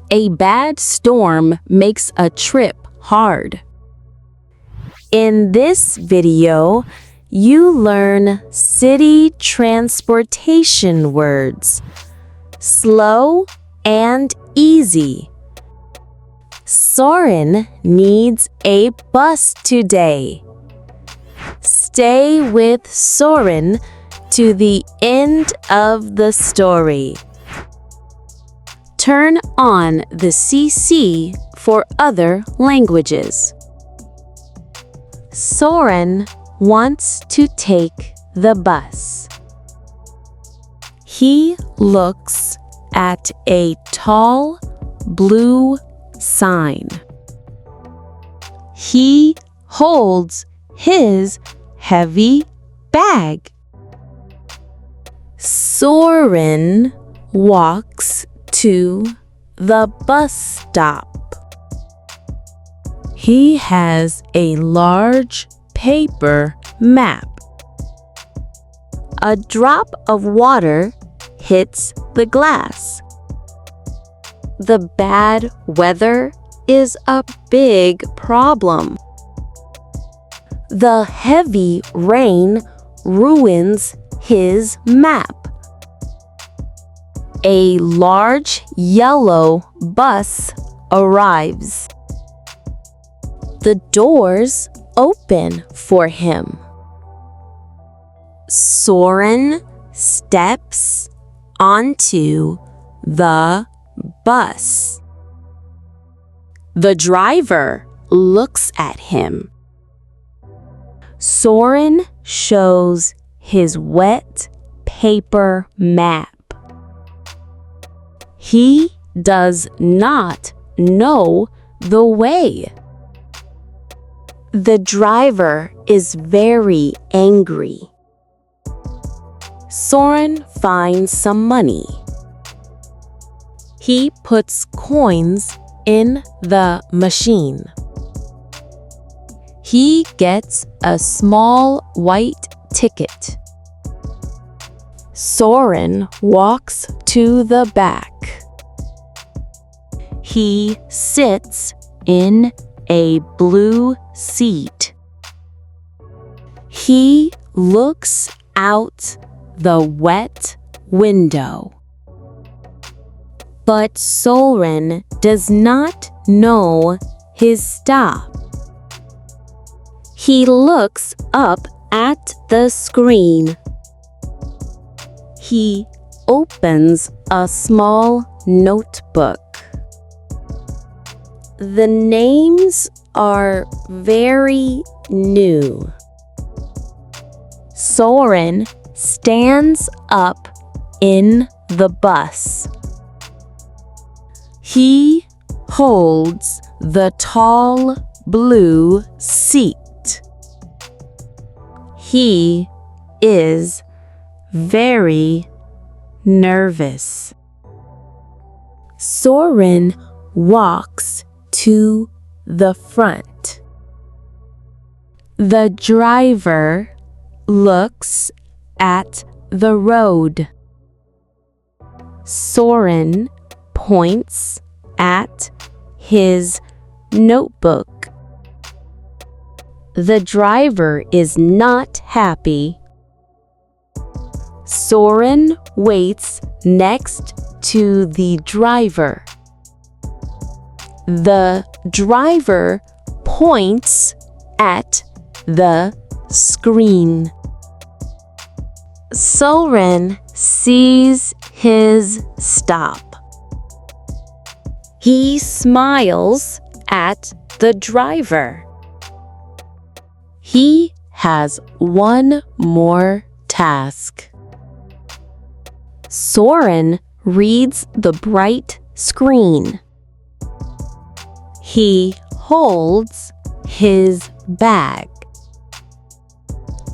A bad storm makes a trip hard. In this video, you learn city transportation words. Slow and easy. Soren needs a bus today. Stay with Soren to the end of the story. Turn on the CC for other languages. Soren wants to take the bus. He looks at a tall blue sign. He holds his heavy bag. Soren walks to the bus stop. He has a large paper map. A drop of water hits the glass. The bad weather is a big problem. The heavy rain ruins his map. A large yellow bus arrives. The doors open for him. Soren steps onto the bus. The driver looks at him. Soren shows his wet paper map. He does not know the way. The driver is very angry. Soren finds some money. He puts coins in the machine. He gets a small white ticket. Soren walks to the back. He sits in a blue seat. He looks out the wet window. But Soren does not know his stop. He looks up at the screen. He opens a small notebook. The names are very new. Soren stands up in the bus. He holds the tall blue seat. He is very nervous. Soren walks to the front. The driver looks at the road. Soren points at his notebook. The driver is not happy. Soren waits next to the driver. The driver points at the screen. Soren sees his stop. He smiles at the driver. He has one more task. Soren reads the bright screen. He holds his bag.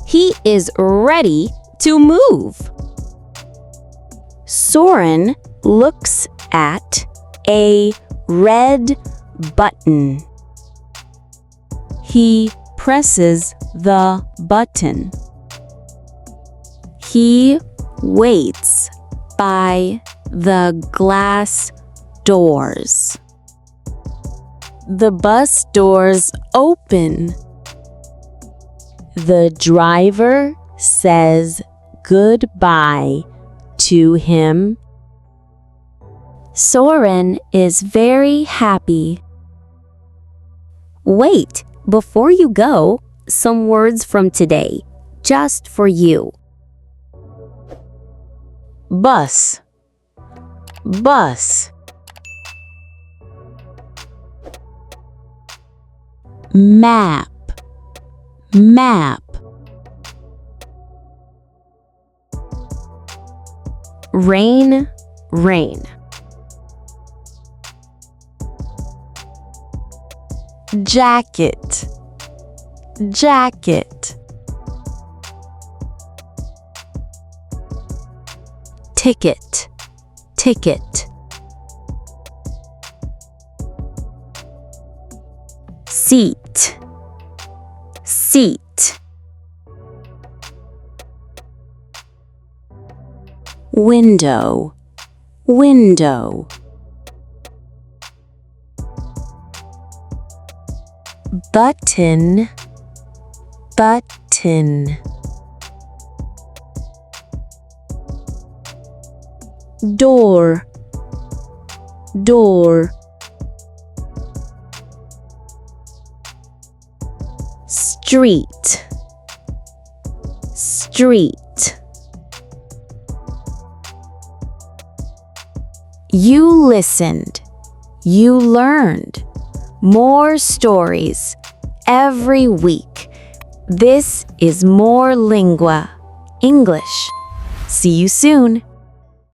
He is ready to move. Soren looks at a red button. He presses the button. He waits by the glass doors. The bus doors open. The driver says goodbye to him. Soren is very happy. Wait, before you go, some words from today, just for you. Bus, bus. Map, map. Rain, rain. Jacket, jacket. Ticket, ticket. Seat, seat. Window, window. Button, button. Door, door. Street, street. You listened. You learned. More stories every week. This is More Lingua, English. See you soon.